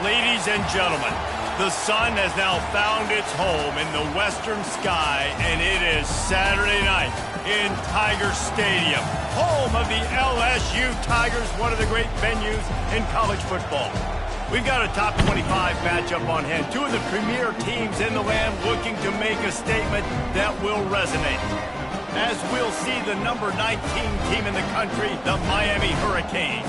Ladies and gentlemen, the sun has now found its home in the western sky, and it is Saturday night in Tiger Stadium, home of the LSU Tigers, one of the great venues in college football. We've got a top 25 matchup on hand, two of the premier teams in the land looking to make a statement that will resonate. As we'll see the number 19 team in the country, the Miami Hurricanes,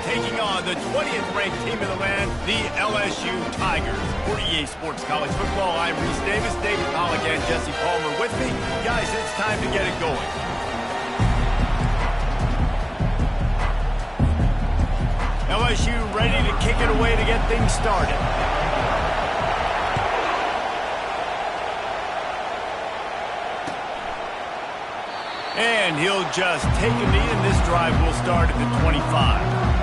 taking on the 20th ranked team in the land, the LSU Tigers. For EA Sports College Football, I'm Reese Davis, David Pollack, and Jesse Palmer with me. Guys, it's time to get it going. LSU ready to kick it away to get things started. And he'll just take a knee, and this drive will start at the 25.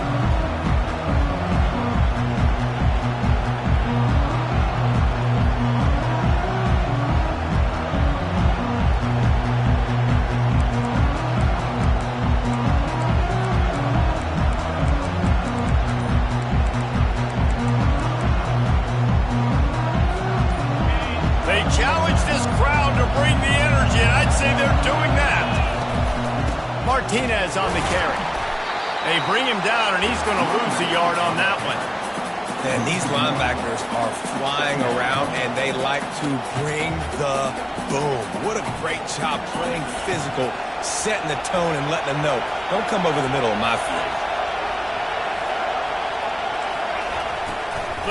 Challenge this crowd to bring the energy, and I'd say they're doing that. Martinez on the carry. They bring him down, and he's going to lose a yard on that one. And these linebackers are flying around, and they like to bring the boom. What a great job playing physical, setting the tone and letting them know, don't come over the middle of my field.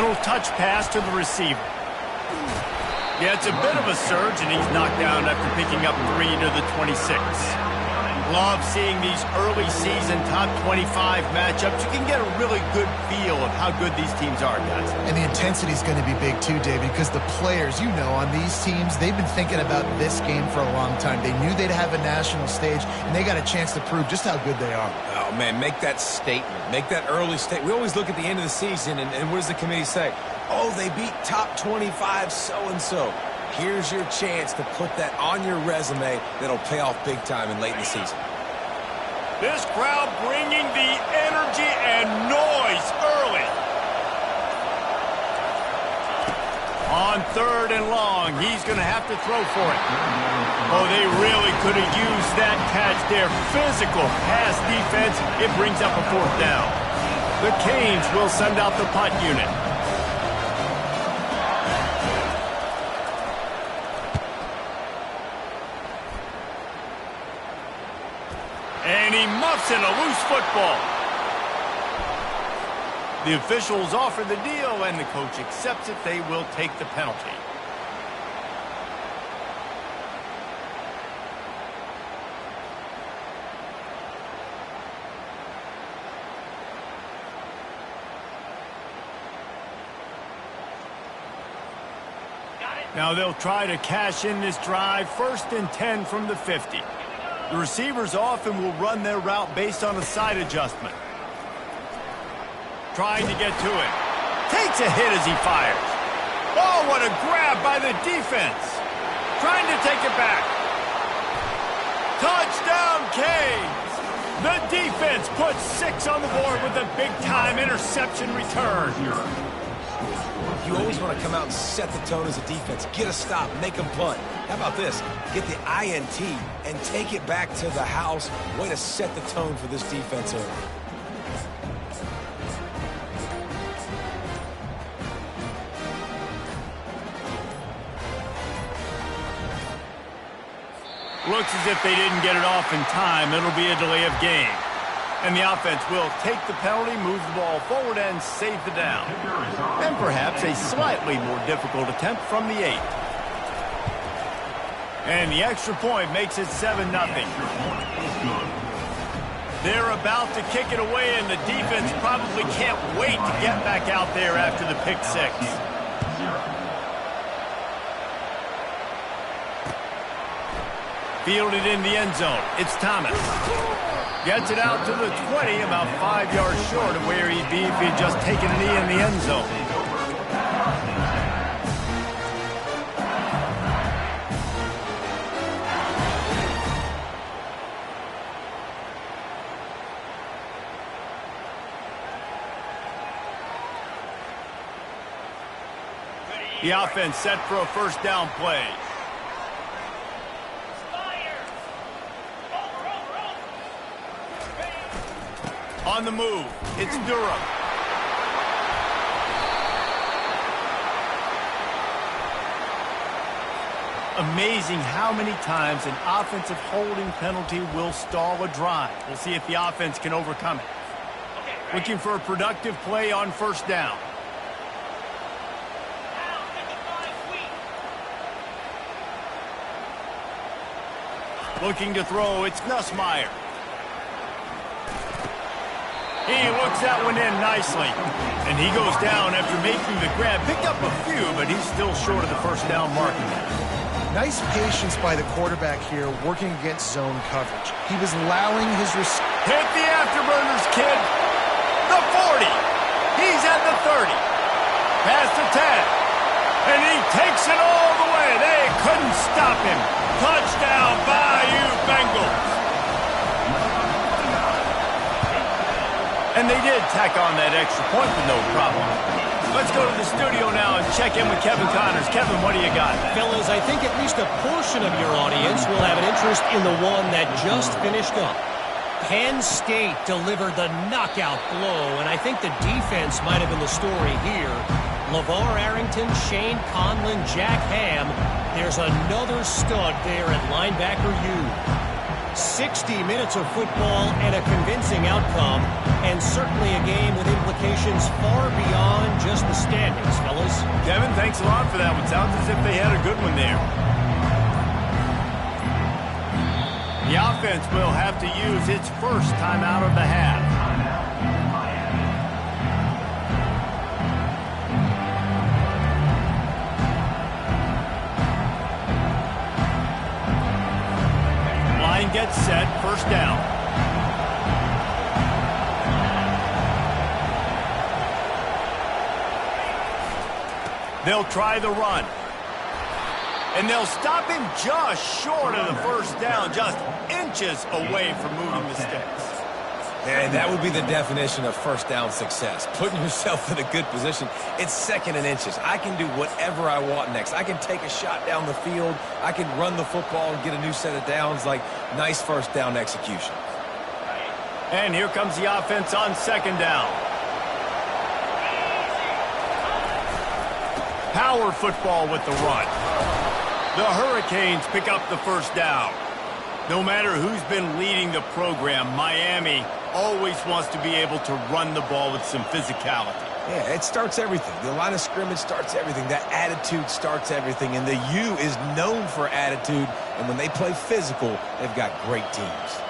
Little touch pass to the receiver. Yeah, it's a bit of a surge, and he's knocked down after picking up 3 to the 26. Love seeing these early season top 25 matchups. You can get a really good feel of how good these teams are, guys. And the intensity is going to be big too, David, because the players, you know, on these teams, they've been thinking about this game for a long time. They knew they'd have a national stage, and they got a chance to prove just how good they are. Oh, man, make that statement. Make that early statement. We always look at the end of the season, and what does the committee say? Oh, they beat top 25 so-and-so. Here's your chance to put that on your resume that'll pay off big time and late in the season. This crowd bringing the energy and noise early. On 3rd and long, he's going to have to throw for it. Oh, they really could have used that catch there. Physical pass defense. It brings up a 4th down. The Canes will send out the punt unit. And he muffs in a loose football. The officials offer the deal, and the coach accepts it. They will take the penalty. Now they'll try to cash in this drive. 1st and 10 from the 50. The receivers often will run their route based on a side adjustment. Trying to get to it. Takes a hit as he fires. Oh, what a grab by the defense. Trying to take it back. Touchdown, Canes. The defense puts 6 on the board with a big-time interception return. You always want to come out and set the tone as a defense. Get a stop, make them punt. How about this? Get the INT and take it back to the house. Way to set the tone for this defense early. Looks as if they didn't get it off in time. It'll be a delay of game. And the offense will take the penalty, move the ball forward, and save the down. And perhaps a slightly more difficult attempt from the 8. And the extra point makes it 7-0. They're about to kick it away, and the defense probably can't wait to get back out there after the pick 6. Fielded in the end zone. It's Thomas. Gets it out to the 20, about 5 yards short of where he'd be if he'd just taken a knee in the end zone. The offense set for a first down play. On the move, it's Durham. Amazing how many times an offensive holding penalty will stall a drive. We'll see if the offense can overcome it. Looking for a productive play on first down. Looking to throw, it's Nussmeier. He looks that one in nicely. And he goes down after making the grab. Picked up a few, but he's still short of the first down marking. Nice patience by the quarterback here, working against zone coverage. He was allowing his hit the afterburners, kid. The 40. He's at the 30. Past the 10. And he takes it all the way. They couldn't stop him. Touchdown, Bayou Bengals. And they did tack on that extra point with no problem. Let's go to the studio now and check in with Kevin Connors. Kevin, what do you got? Fellas, I think at least a portion of your audience will have an interest in the one that just finished up. Penn State delivered the knockout blow, and I think the defense might have been the story here. LeVar Arrington, Shane Conlon, Jack Ham. There's another stud there at linebacker U. 60 minutes of football and a convincing outcome, and certainly a game with implications far beyond just the standings, fellas. Kevin, thanks a lot for that one. Sounds as if they had a good one there. The offense will have to use its first timeout of the half. Gets set, first down. They'll try the run. And they'll stop him just short of the first down, just inches away from moving the sticks. And that would be the definition of first down success. Putting yourself in a good position. It's second and inches. I can do whatever I want next. I can take a shot down the field. I can run the football and get a new set of downs. Like, nice first down execution. And here comes the offense on second down. Power football with the run. The Hurricanes pick up the first down. No matter who's been leading the program, Miami always wants to be able to run the ball with some physicality. Yeah, it starts everything. The line of scrimmage starts everything. That attitude starts everything. And the U is known for attitude. And when they play physical, they've got great teams.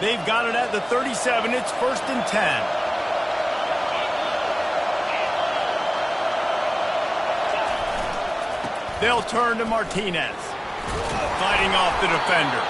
They've got it at the 37. It's first and 10. They'll turn to Martinez. Fighting off the defender.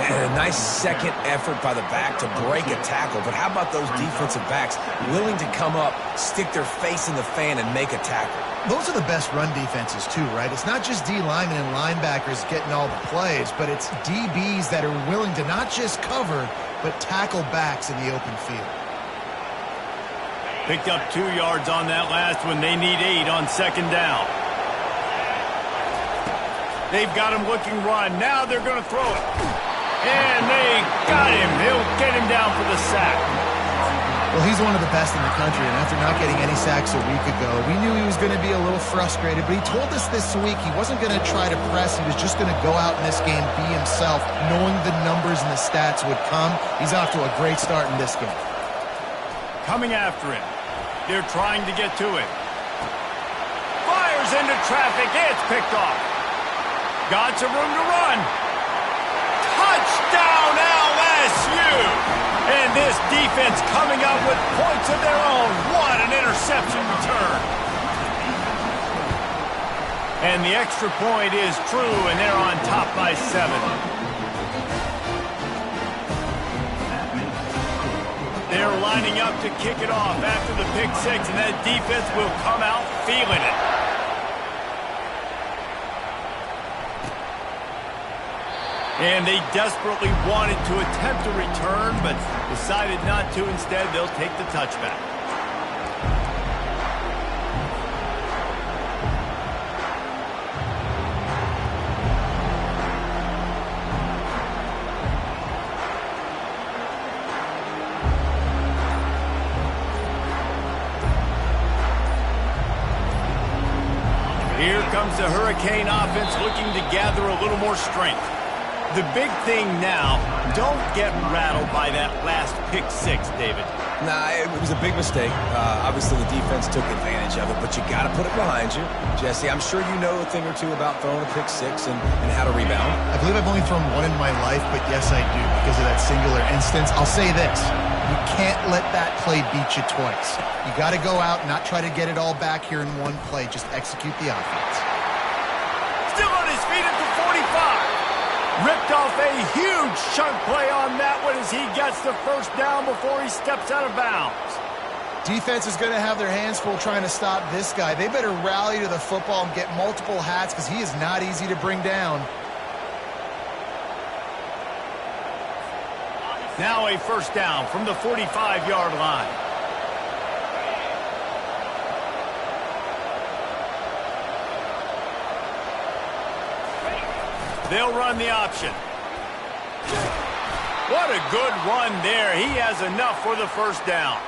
And a nice second effort by the back to break a tackle. But how about those defensive backs willing to come up, stick their face in the fan, and make a tackle? Those are the best run defenses, too, right? It's not just D linemen and linebackers getting all the plays, but it's DBs that are willing to not just cover, but tackle backs in the open field. Picked up 2 yards on that last one. They need 8 on second down. They've got him looking run. Now they're going to throw it. And they got him. They'll get him down for the sack. Well, he's one of the best in the country, and after not getting any sacks a week ago, we knew he was going to be a little frustrated, but he told us this week he wasn't going to try to press. He was just going to go out in this game, be himself, knowing the numbers and the stats would come. He's off to a great start in this game. Coming after him. They're trying to get to him. Fires into traffic. It's picked off. Got some room to run. Touchdown, LSU! And this defense coming up with points of their own. What an interception return. And the extra point is true, and they're on top by 7. They're lining up to kick it off after the pick 6, and that defense will come out feeling it. And they desperately wanted to attempt a return, but decided not to. Instead, they'll take the touchback. Here comes the Hurricane offense looking to gather a little more strength. The big thing now, don't get rattled by that last pick six, David. Nah, it was a big mistake. Obviously, the defense took advantage of it, but you got to put it behind you. Jesse, I'm sure you know a thing or two about throwing a pick six and how to rebound. I believe I've only thrown one in my life, but yes, I do because of that singular instance. I'll say this. You can't let that play beat you twice. You got to go out and not try to get it all back here in one play. Just execute the offense. Still on his feet at the 45. Ripped off a huge chunk play on that one as he gets the first down before he steps out of bounds. Defense is going to have their hands full trying to stop this guy. They better rally to the football and get multiple hats because he is not easy to bring down. Now a first down from the 45-yard line. They'll run the option. What a good run there. He has enough for the first down.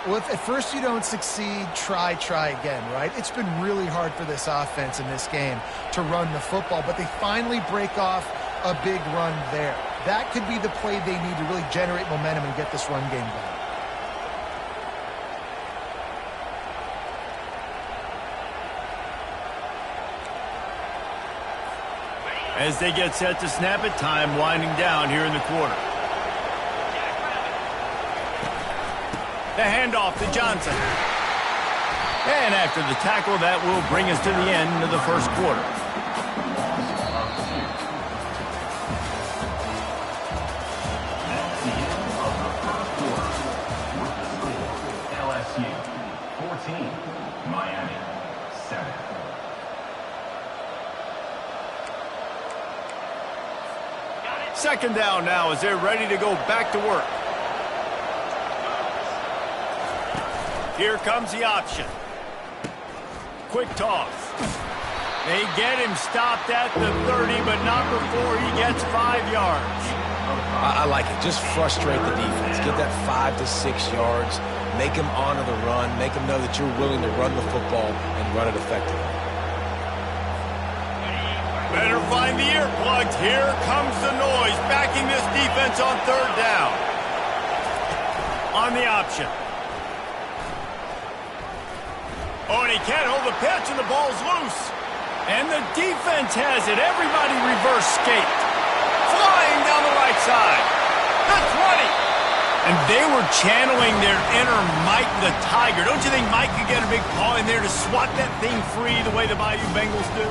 Well, if at first you don't succeed, try again, right? It's been really hard for this offense in this game to run the football, but they finally break off a big run there. That could be the play they need to really generate momentum and get this run game going. As they get set to snap it, time winding down here in the quarter. The handoff to Johnson. And after the tackle, that will bring us to the end of the first quarter. LSU 14, Miami 7. Second down now as they're ready to go back to work. Here comes the option. Quick toss. They get him stopped at the 30, but not before he gets 5 yards. I like it. Just frustrate the defense. Get that 5 to 6 yards. Make them honor the run. Make them know that you're willing to run the football and run it effectively. Better find the earplugs. Here comes the noise, backing this defense on third down. On the option. Oh, and he can't hold the pitch, and the ball's loose. And the defense has it. Everybody reverse skate. Flying down the right side. The 20. And they were channeling their inner Mike the Tiger. Don't you think Mike could get a big paw in there to swat that thing free the way the Bayou Bengals do?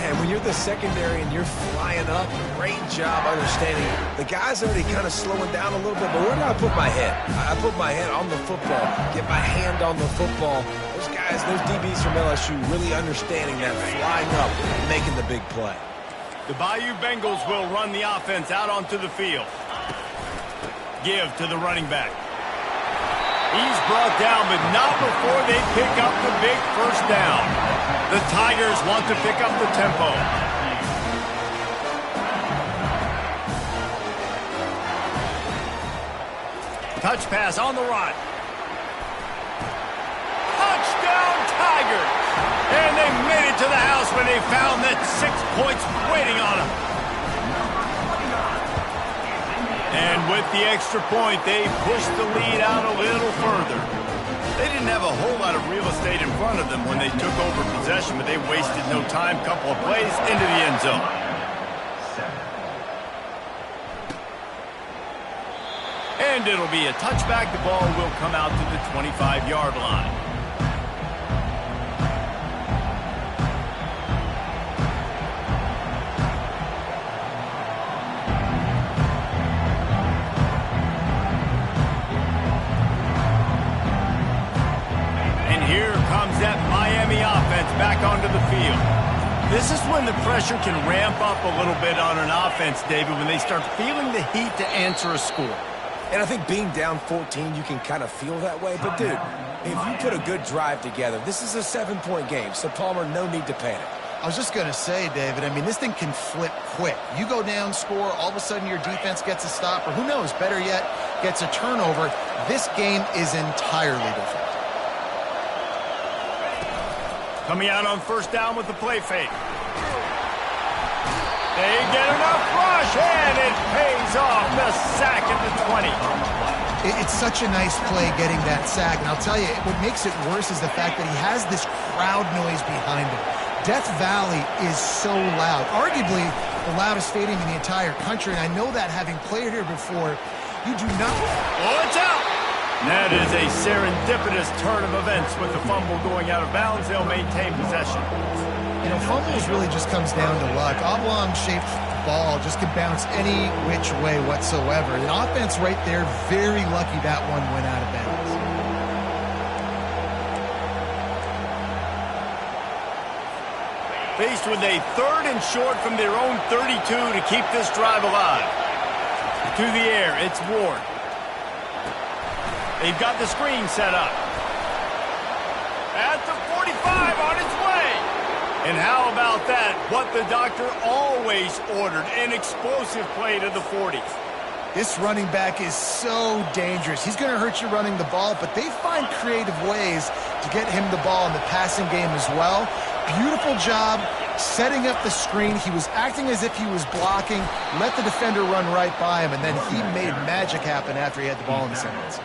And when you're the secondary and you're flying up, great job understanding. The guy's already kind of slowing down a little bit, but where do I put my head? I put my head on the football, get my hand on the football. Those guys, those DBs from LSU really understanding that, flying up and making the big play. The Bayou Bengals will run the offense out onto the field. Give to the running back. He's brought down, but not before they pick up the big first down. The Tigers want to pick up the tempo. Touch pass on the run. Touchdown Tigers! And they made it to the house when they found that 6 points waiting on them. And with the extra point, they pushed the lead out a little further. They didn't have a whole lot of real estate in front of them when they took over possession, but they wasted no time. Couple of plays into the end zone. And it'll be a touchback. The ball will come out to the 25-yard line. That Miami offense back onto the field. This This is when the pressure can ramp up a little bit on an offense, David, when they start feeling the heat to answer a score. And I think being down 14, you can kind of feel that way. But, dude, if you put a good drive together, this is a 7-point game. So, Palmer, no need to panic. I was just going to say, David, I mean, this thing can flip quick. You go down, score, all of a sudden your defense gets a stop, or who knows, better yet, gets a turnover. This game is entirely different. Coming out on first down with the play fake. They get enough rush, and it pays off. The sack at the 20. It's such a nice play getting that sack, and I'll tell you, what makes it worse is the fact that he has this crowd noise behind him. Death Valley is so loud, arguably the loudest stadium in the entire country, and I know that having played here before, you do not... Oh, it's out! That is a serendipitous turn of events with the fumble going out of bounds. They'll maintain possession. You know, fumbles really just comes down to luck. Oblong-shaped ball just can bounce any which way whatsoever. The offense right there, very lucky that one went out of bounds. Faced with a 3rd and short from their own 32 to keep this drive alive. To the air, it's Ward. They've got the screen set up. At the 45, on its way. And how about that? What the doctor always ordered, an explosive play to the 40s. This running back is so dangerous. He's going to hurt you running the ball, but they find creative ways to get him the ball in the passing game as well. Beautiful job setting up the screen. He was acting as if he was blocking, let the defender run right by him, and then he made magic happen after he had the ball in his hands.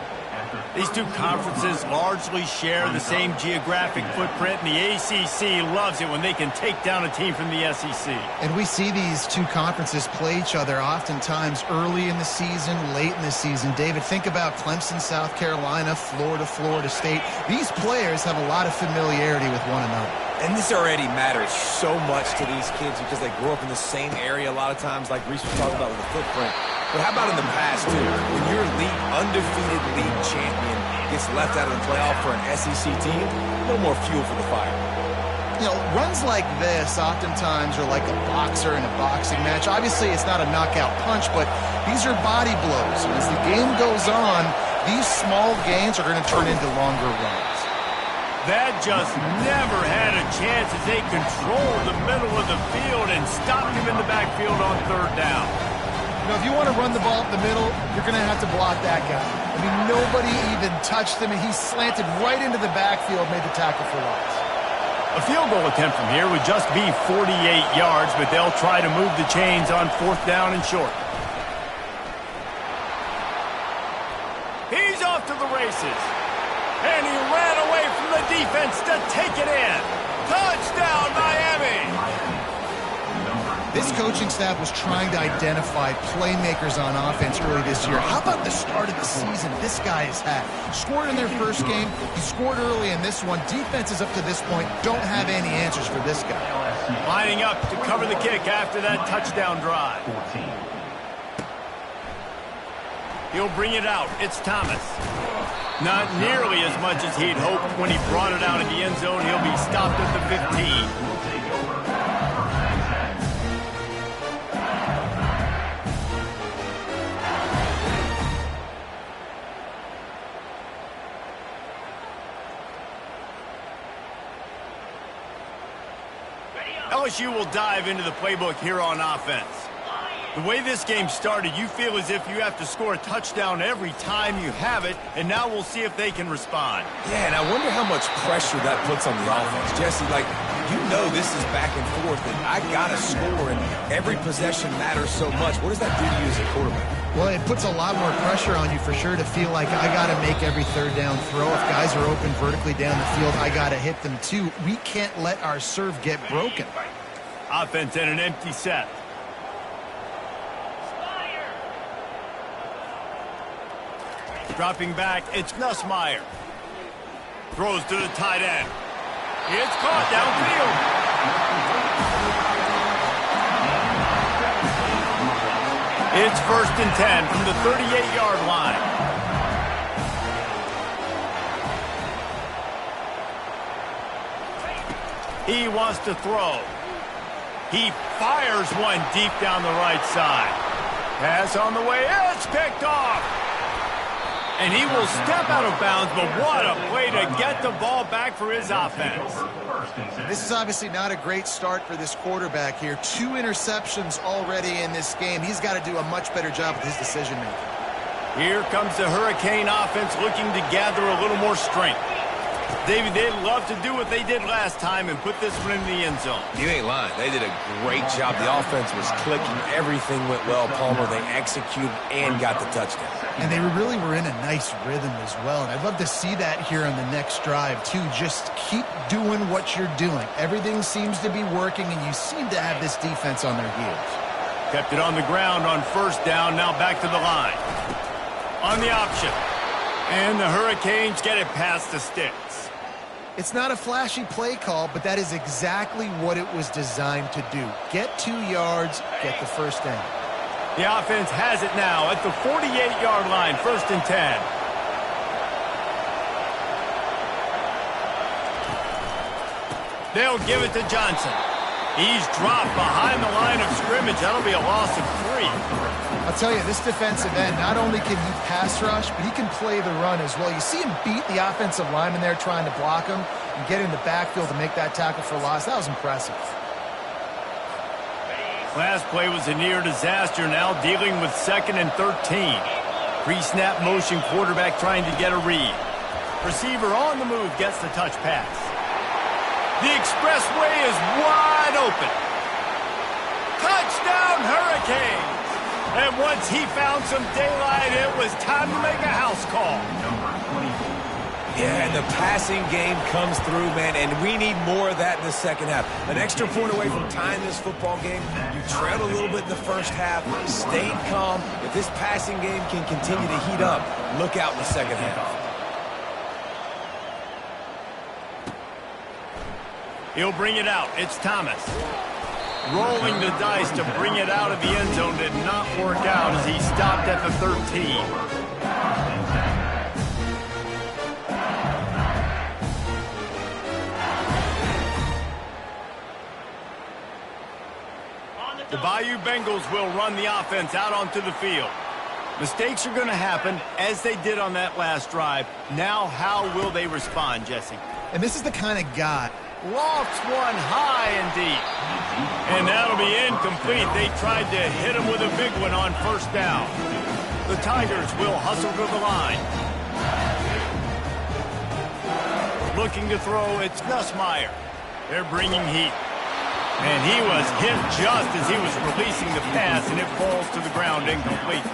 These two conferences largely share the same geographic footprint, and the ACC loves it when they can take down a team from the SEC. And we see these two conferences play each other oftentimes early in the season, late in the season. David, think about Clemson, South Carolina, Florida, Florida State. These players have a lot of familiarity with one another. And this already matters so much to these kids because they grew up in the same area a lot of times, like Reese was talking about with the footprint. But how about in the past, too? When your undefeated league champion gets left out of the playoff for an SEC team, a little more fuel for the fire. You know, runs like this oftentimes are like a boxer in a boxing match. Obviously, it's not a knockout punch, but these are body blows. And as the game goes on, these small gains are going to turn into longer runs. That just never had a chance as they controlled the middle of the field and stopped him in the backfield on 3rd down. You know, if you want to run the ball up the middle, you're going to have to block that guy. I mean, nobody even touched him, and he slanted right into the backfield, made the tackle for loss. A field goal attempt from here would just be 48 yards, but they'll try to move the chains on 4th down and short. He's off to the races. And he ran away from the defense to take it in. Touchdown, Miami! This coaching staff was trying to identify playmakers on offense early this year. How about the start of the season this guy has had? Scored in their first game. He scored early in this one. Defenses up to this point don't have any answers for this guy. Lining up to cover the kick after that touchdown drive. He'll bring it out. It's Thomas. Not nearly as much as he'd hoped when he brought it out of the end zone. He'll be stopped at the 15. LSU will dive into the playbook here on offense. The way this game started, you feel as if you have to score a touchdown every time you have it, and now we'll see if they can respond. Yeah, and I wonder how much pressure that puts on the offense. Jesse, like, you know this is back and forth, and I got to score, and every possession matters so much. What does that do to you as a quarterback? Well, it puts a lot more pressure on you for sure to feel like I got to make every 3rd down throw. If guys are open vertically down the field, I got to hit them too. We can't let our serve get broken. Offense in an empty set. Dropping back, it's Nussmeier. Throws to the tight end. It's caught downfield. It's 1st and 10 from the 38-yard line. He wants to throw. He fires one deep down the right side. Pass on the way. It's picked off. And he will step out of bounds, but what a play to get the ball back for his offense. This is obviously not a great start for this quarterback here. 2 interceptions already in this game. He's got to do a much better job with his decision-making. Here comes the Hurricane offense looking to gather a little more strength. David, they'd love to do what they did last time and put this one in the end zone. You ain't lying. They did a great job. The offense was clicking. Everything went well, Palmer. They executed and got the touchdown. And they really were in a nice rhythm as well. And I'd love to see that here on the next drive, too. Just keep doing what you're doing. Everything seems to be working, and you seem to have this defense on their heels. Kept it on the ground on first down. Now back to the line. On the option. And the Hurricanes get it past the sticks. It's not a flashy play call, but that is exactly what it was designed to do. Get 2 yards, get the first down. The offense has it now at the 48-yard line, 1st and 10. They'll give it to Johnson. He's dropped behind the line of scrimmage. That'll be a loss of 3. I'll tell you, this defensive end, not only can he pass rush, but he can play the run as well. You see him beat the offensive lineman there trying to block him and get in the backfield to make that tackle for loss. That was impressive. Last play was a near disaster, now dealing with 2nd and 13. Pre-snap motion, quarterback trying to get a read. Receiver on the move gets the touch pass. The expressway is wide open. Touchdown, Hurricanes! And once he found some daylight, it was time to make a house call. Yeah, and the passing game comes through, man, and we need more of that in the second half. An extra point away from tying this football game. You trailed a little bit in the first half, stayed calm. If this passing game can continue to heat up, look out in the second half. He'll bring it out. It's Thomas. Rolling the dice to bring it out of the end zone did not work out as he stopped at the 13. The Bayou Bengals will run the offense out onto the field. Mistakes are going to happen, as they did on that last drive. Now, how will they respond, Jesse? And this is the kind of guy. Lofts one high and deep. And that'll be incomplete. They tried to hit him with a big one on first down. The Tigers will hustle to the line. Looking to throw, it's Nussmeier. They're bringing heat. And he was hit just as he was releasing the pass, and it falls to the ground incomplete.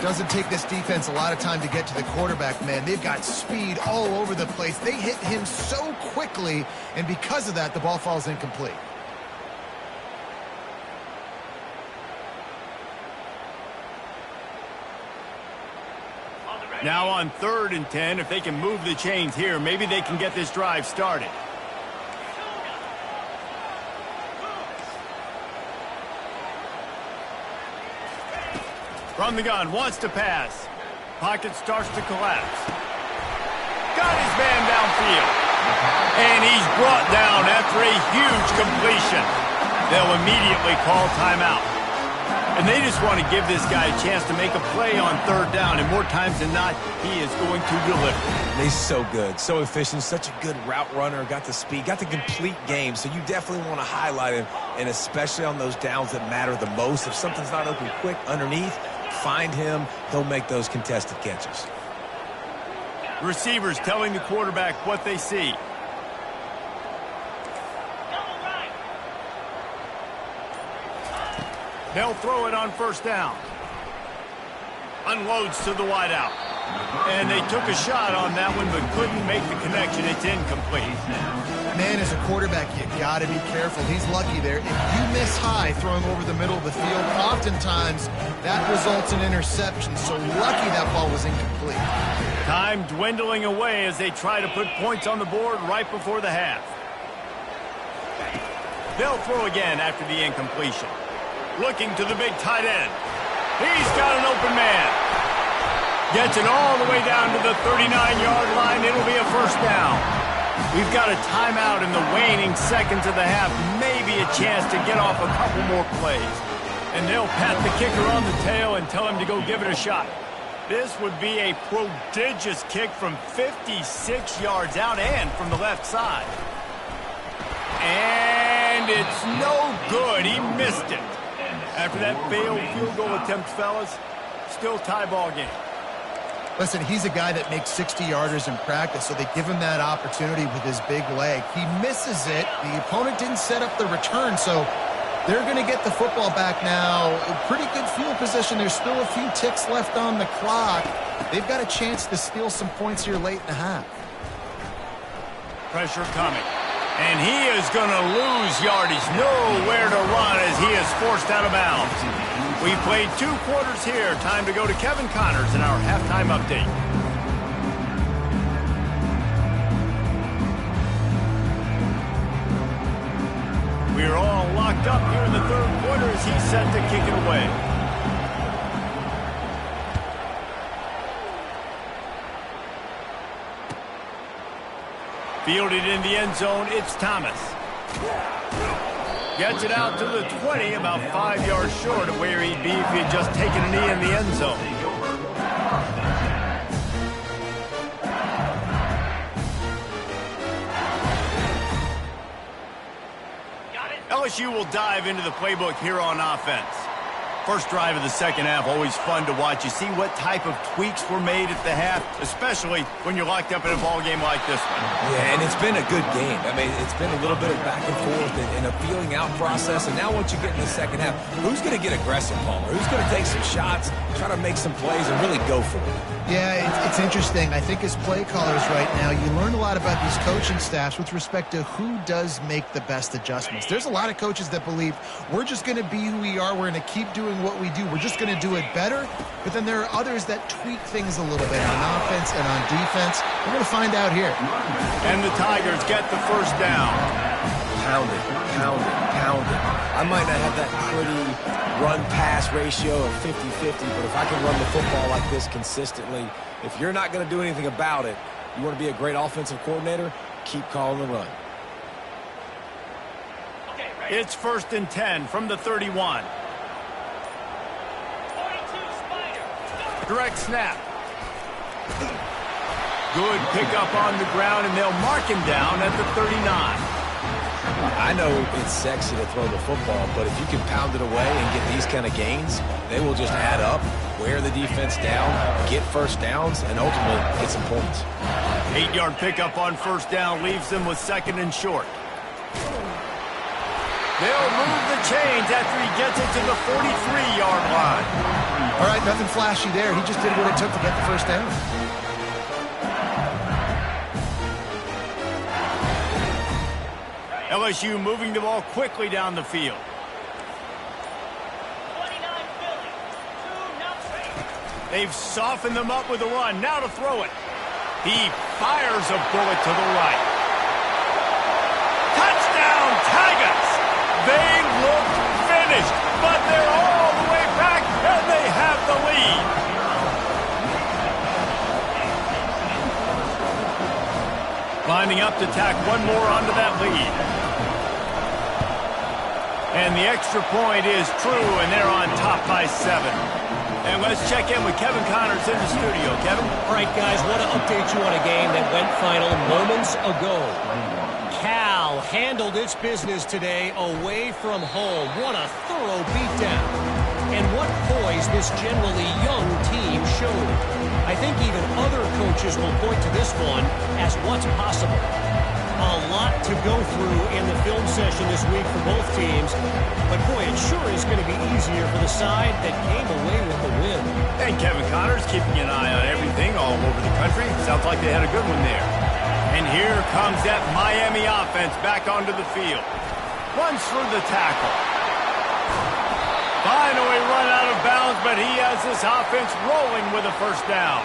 Doesn't take this defense a lot of time to get to the quarterback, man. They've got speed all over the place. They hit him so quickly, and because of that, the ball falls incomplete. Now on 3rd and 10, if they can move the chains here, maybe they can get this drive started. From the gun, wants to pass. Pocket starts to collapse. Got his man downfield. And he's brought down after a huge completion. They'll immediately call timeout. And they just want to give this guy a chance to make a play on 3rd down. And more times than not, he is going to deliver. He's so good, so efficient, such a good route runner, got the speed, got the complete game. So you definitely want to highlight him, and especially on those downs that matter the most. If something's not open quick underneath, find him, he'll make those contested catches. Receivers telling the quarterback what they see. They'll throw it on first down. Unloads to the wideout. And they took a shot on that one, but couldn't make the connection. It's incomplete. Man, as a quarterback, you got to be careful. He's lucky there. If you miss high throwing over the middle of the field, oftentimes that results in interception. So lucky that ball was incomplete. Time dwindling away as they try to put points on the board right before the half. They'll throw again after the incompletion. Looking to the big tight end. He's got an open man. Gets it all the way down to the 39-yard line. It'll be a first down. We've got a timeout in the waning seconds of the half. Maybe a chance to get off a couple more plays. And they'll pat the kicker on the tail and tell him to go give it a shot. This would be a prodigious kick from 56 yards out and from the left side. And it's no good. He missed it. After that failed field goal attempt, fellas, still tie ball game. Listen, he's a guy that makes 60-yarders in practice, so they give him that opportunity with his big leg. He misses it. The opponent didn't set up the return, so they're going to get the football back now. Pretty good field position. There's still a few ticks left on the clock. They've got a chance to steal some points here late in the half. Pressure coming. And he is going to lose yardage. Nowhere to run as he is forced out of bounds. We've played 2 quarters here. Time to go to Kevin Connors in our halftime update. We are all locked up here in the 3rd quarter as he's set to kick it away. Fielded in the end zone, it's Thomas. Gets it out to the 20, about 5 yards short of where he'd be if he had just taken a knee in the end zone. LSU will dive into the playbook here on offense. First drive of the second half, always fun to watch. You see what type of tweaks were made at the half, especially when you're locked up in a ball game like this one. Yeah, and it's been a good game. I mean, it's been a little bit of back and forth and a feeling out process. And now once you get in the second half, who's going to get aggressive, Palmer? Who's going to take some shots, try to make some plays, and really go for it? Yeah, it's interesting. I think as play callers right now, you learn a lot about these coaching staffs with respect to who does make the best adjustments. There's a lot of coaches that believe we're just going to be who we are. We're going to keep doing what we do. We're just going to do it better. But then there are others that tweak things a little bit on offense and on defense. We're going to find out here. And the Tigers get the first down. Pound it, pound it, pound it. I might not have that pretty run-pass ratio of 50-50, but if I can run the football like this consistently, if you're not going to do anything about it, you want to be a great offensive coordinator, keep calling the run. It's 1st and 10 from the 31. Direct snap. Good pickup on the ground, and they'll mark him down at the 39. I know it's sexy to throw the football, but if you can pound it away and get these kind of gains, they will just add up, wear the defense down, get first downs, and ultimately get some points. 8-yard pickup on first down leaves them with 2nd and short. They'll move the chains after he gets it to the 43-yard line. All right, nothing flashy there. He just did what it took to get the first down. LSU moving the ball quickly down the field. They've softened them up with a run. Now to throw it. He fires a bullet to the right. Touchdown, Tigers! They look finished, but they're all the way back, and they have the lead. Lining up to tack one more onto that lead. And the extra point is true, and they're on top by 7. And let's check in with Kevin Connors in the studio. Kevin? All right, guys, want to update you on a game that went final moments ago. Cal handled its business today away from home. What a thorough beatdown. And what poise this generally young team showed. I think even other coaches will point to this one as what's possible. A lot to go through in the film session this week for both teams. But, boy, it sure is going to be easier for the side that came away with the win. And Kevin Connors keeping an eye on everything all over the country. Sounds like they had a good one there. And here comes that Miami offense back onto the field. Runs through the tackle. Finally run out of bounds, but he has this offense rolling with a first down.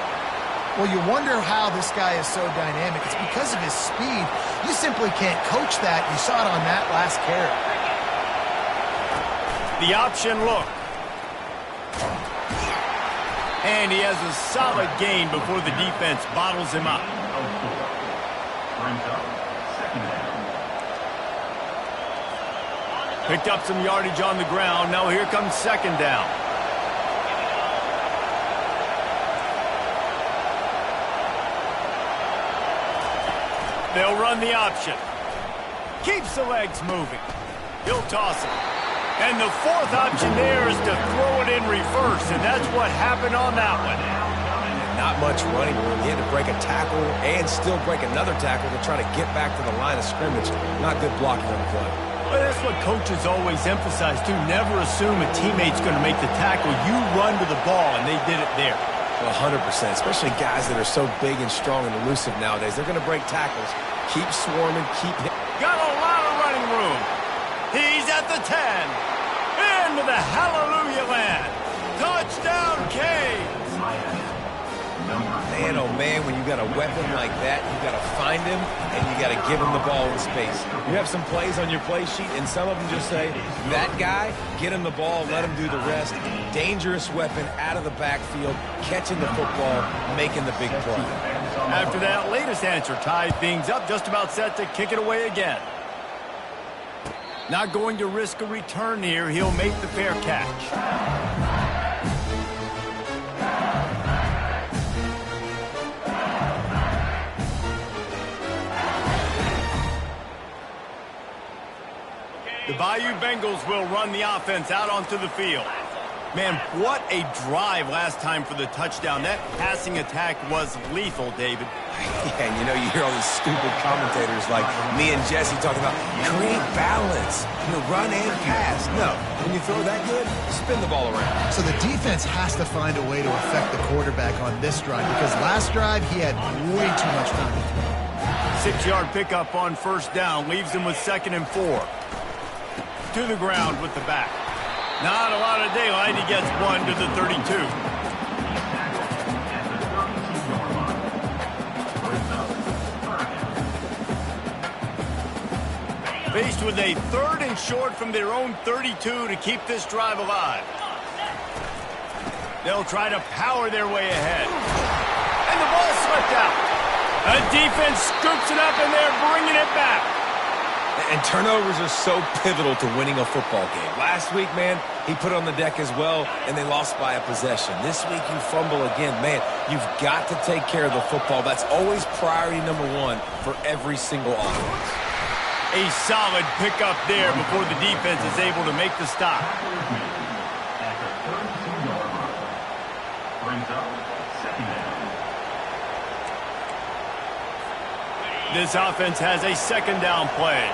Well, you wonder how this guy is so dynamic. It's because of his speed. You simply can't coach that. You saw it on that last carry. The option look. And he has a solid gain before the defense bottles him up. Picked up some yardage on the ground. Now here comes second down. They'll run the option. Keeps the legs moving. He'll toss it. And the fourth option there is to throw it in reverse, and that's what happened on that one. Not much running room. He had to break a tackle and still break another tackle to try to get back to the line of scrimmage. Not good blocking on the play. Well, that's what coaches always emphasize, too. Never assume a teammate's going to make the tackle. You run to the ball, and they did it there. Well, 100%, especially guys that are so big and strong and elusive nowadays. They're going to break tackles. Keep swarming, keep hitting. Got a lot of running room. He's at the 10. Into the hallelujah land. Touchdown, Canes. Man, oh man, when you got a weapon like that, you got to find him and you got to give him the ball in space. You have some plays on your play sheet, and some of them just say, that guy, get him the ball, let him do the rest. Dangerous weapon out of the backfield, catching the football, making the big play. After that latest answer, tied things up, just about set to kick it away again. Not going to risk a return here. He'll make the fair catch. The Bayou Bengals will run the offense out onto the field. Man, what a drive last time for the touchdown. That passing attack was lethal, David. Yeah, and you know, you hear all these stupid commentators like me and Jesse talking about create balance, run and pass. No, when you throw that good, spin the ball around. So the defense has to find a way to affect the quarterback on this drive, because last drive he had way too much time to throw. 6-yard pickup on first down, leaves him with 2nd and 4. To the ground with the back. Not a lot of daylight. He gets one to the 32. Faced with a 3rd and short from their own 32 to keep this drive alive. They'll try to power their way ahead. And the ball slipped out. A defense scoops it up, and they're bringing it back. And turnovers are so pivotal to winning a football game. Last week, man, he put on the deck as well, and they lost by a possession. This week, you fumble again. Man, you've got to take care of the football. That's always priority number 1 for every single offense. A solid pickup there before the defense is able to make the stop. This offense has a 2nd down play.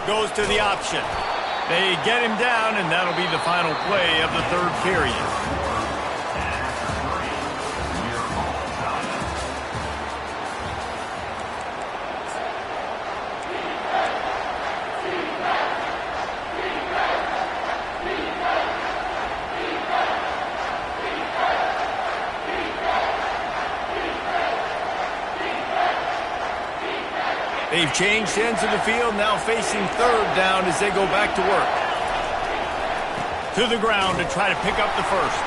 Goes to the option. They get him down, and that'll be the final play of the 3rd period. They've changed ends of the field, now facing 3rd down as they go back to work. To the ground to try to pick up the 1st.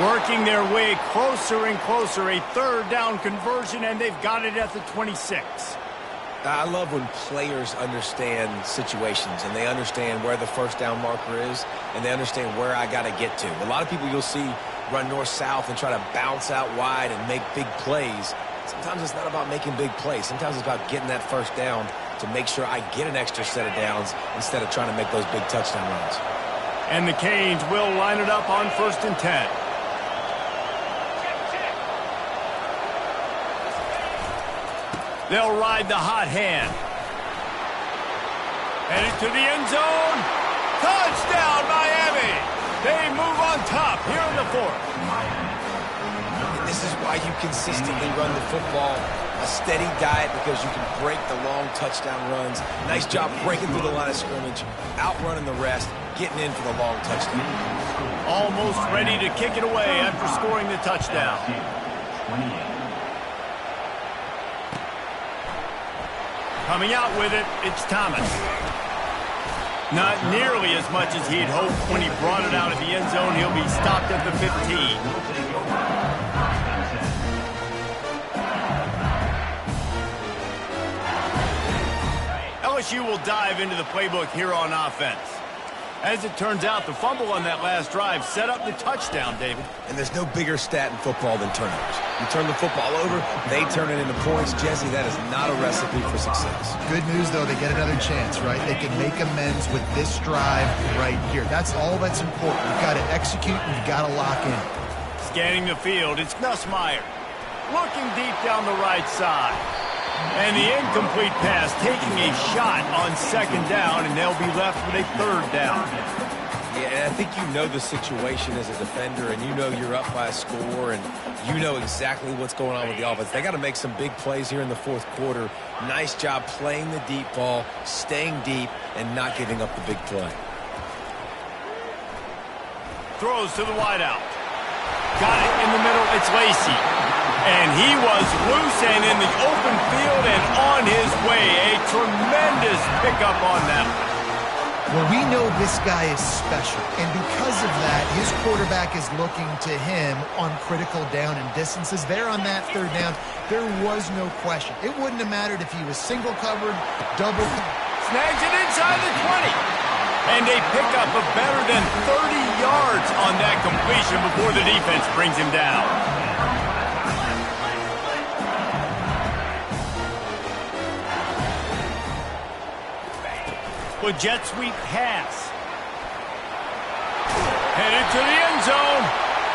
Working their way closer and closer. A 3rd down conversion, and they've got it at the 26. I love when players understand situations, and they understand where the 1st down marker is, and they understand where I got to get to. A lot of people you'll see run north-south and try to bounce out wide and make big plays. Sometimes it's not about making big plays. Sometimes it's about getting that 1st down to make sure I get an extra set of downs instead of trying to make those big touchdown runs. And the Canes will line it up on 1st and 10. They'll ride the hot hand. Headed to the end zone. Touchdown, Miami. They move on top here in the 4th. This is why you consistently run the football, a steady diet, because you can break the long touchdown runs. Nice job breaking through the line of scrimmage, outrunning the rest, getting in for the long touchdown. Almost ready to kick it away after scoring the touchdown. Coming out with it, it's Thomas. Not nearly as much as he'd hoped when he brought it out of the end zone. He'll be stopped at the 15. LSU will dive into the playbook here on offense. As it turns out, the fumble on that last drive set up the touchdown, David. And there's no bigger stat in football than turnovers. You turn the football over, they turn it into points. Jesse, that is not a recipe for success. Good news, though, they get another chance, right? They can make amends with this drive right here. That's all that's important. You've got to execute and you've got to lock in. Scanning the field, it's Nussmeier. Looking deep down the right side. And the incomplete pass taking a shot on second down, and they'll be left with a third down. Yeah, and I think you know the situation as a defender, and you know you're up by a score, and you know exactly what's going on with the offense. They got to make some big plays here in the fourth quarter. Nice job playing the deep ball, staying deep, and not giving up the big play. Throws to the wideout. Got it in the middle. It's Lacey. And he was loose and in the open field and on his way. A tremendous pickup on that one. Well, we know this guy is special, and because of that, his quarterback is looking to him on critical down and distances. There on that third down, there was no question. It wouldn't have mattered if he was single covered, double. Snags it inside the 20. And a pickup of better than 30 yards on that completion before the defense brings him down. With jet sweep pass. Headed to the end zone.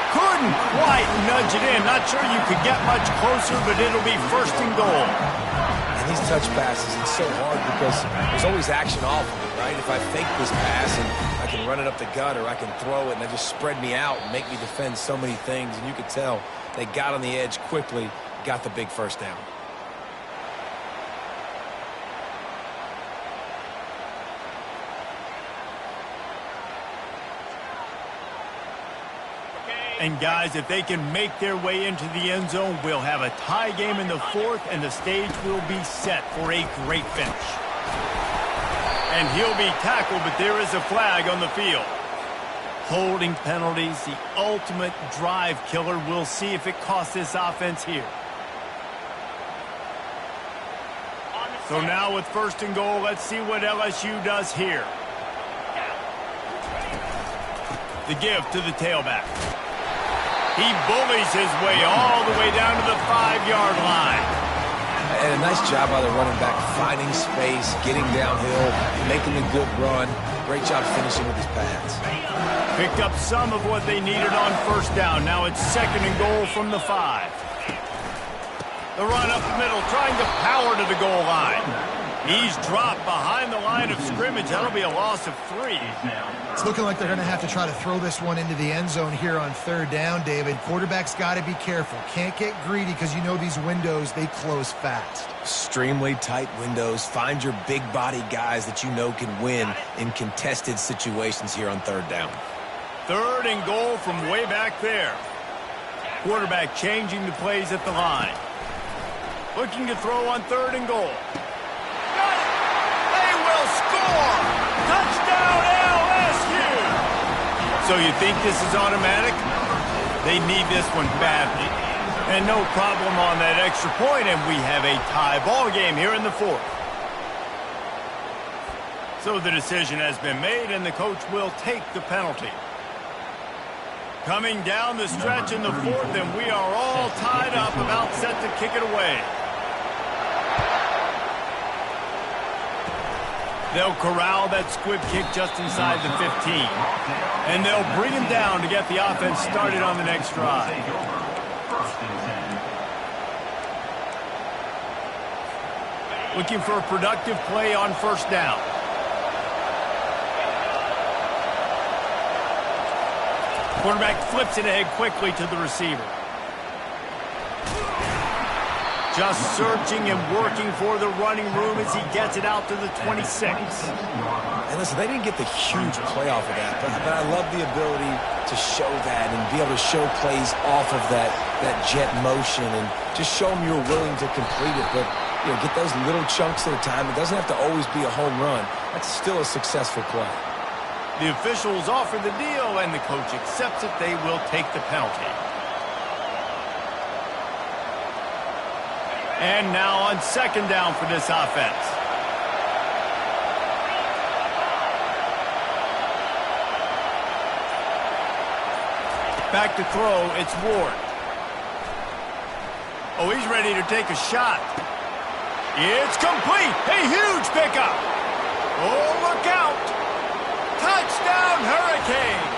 Couldn't quite nudge it in. Not sure you could get much closer, but it'll be first and goal. And these touch passes, it's so hard because there's always action off of it, right? If I fake this pass and I can run it up the gut or I can throw it and they just spread me out and make me defend so many things, and you could tell they got on the edge quickly, got the big first down. And guys, if they can make their way into the end zone, we'll have a tie game in the fourth, and the stage will be set for a great finish. And he'll be tackled, but there is a flag on the field. Holding penalties, the ultimate drive killer. We'll see if it costs this offense here. So now with first and goal, let's see what LSU does here. The give to the tailback. He bullies his way all the way down to the 5-yard line. And a nice job by the running back, finding space, getting downhill, making a good run. Great job finishing with his pads. Picked up some of what they needed on first down. Now it's second and goal from the 5. The run up the middle, trying to power to the goal line. He's dropped behind the line of scrimmage. That'll be a loss of 3. It's looking like they're going to have to try to throw this one into the end zone here on third down, David. Quarterback's got to be careful. Can't get greedy because you know these windows, they close fast. Extremely tight windows. Find your big body guys that you know can win in contested situations here on third down. Third and goal from way back there. Quarterback changing the plays at the line. Looking to throw on third and goal. Got it! They will score! Touchdown LSU! So you think this is automatic? They need this one badly. And no problem on that extra point, and we have a tie ball game here in the fourth. So the decision has been made, and the coach will take the penalty. Coming down the stretch in the fourth, and we are all tied up, about set to kick it away. They'll corral that squib kick just inside the 15. And they'll bring him down to get the offense started on the next drive. Looking for a productive play on first down. Quarterback flips it ahead quickly to the receiver. Just searching and working for the running room as he gets it out to the 26. And listen, they didn't get the huge play off of that, but I love the ability to show that and be able to show plays off of that jet motion and just show them you're willing to complete it. But, you know, get those little chunks at a time. It doesn't have to always be a home run. That's still a successful play. The officials offer the deal, and the coach accepts it. They will take the penalty. And now on second down for this offense. Back to throw, it's Ward. Oh, he's ready to take a shot. It's complete. A huge pickup. Oh, look out. Touchdown, Hurricanes.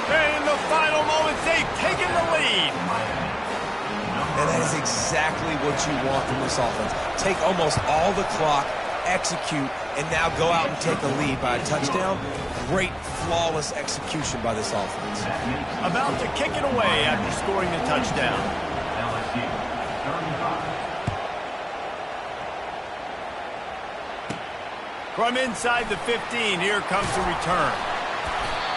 And in the final moments, they've taken the lead. And that is exactly what you want from this offense. Take almost all the clock, execute, and now go out and take a lead by a touchdown. Great, flawless execution by this offense. About to kick it away after scoring the touchdown. LSU, 35. From inside the 15, here comes the return.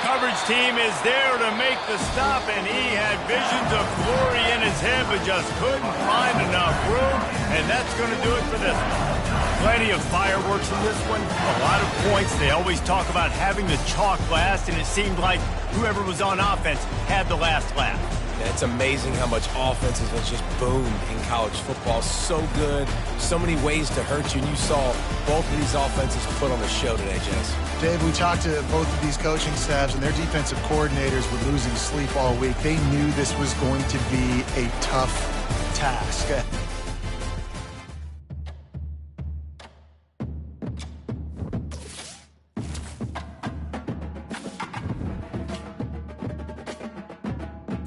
Coverage team is there to make the stop, and he had visions of glory in his head, but just couldn't find enough room, and that's going to do it for this one. Plenty of fireworks in this one, a lot of points. They always talk about having the chalk last, and it seemed like whoever was on offense had the last laugh. Yeah, it's amazing how much offense has just boomed in college football. So good, so many ways to hurt you, and you saw both of these offenses put on the show today, Jess. Dave, we talked to both of these coaching staffs, and their defensive coordinators were losing sleep all week. They knew this was going to be a tough task.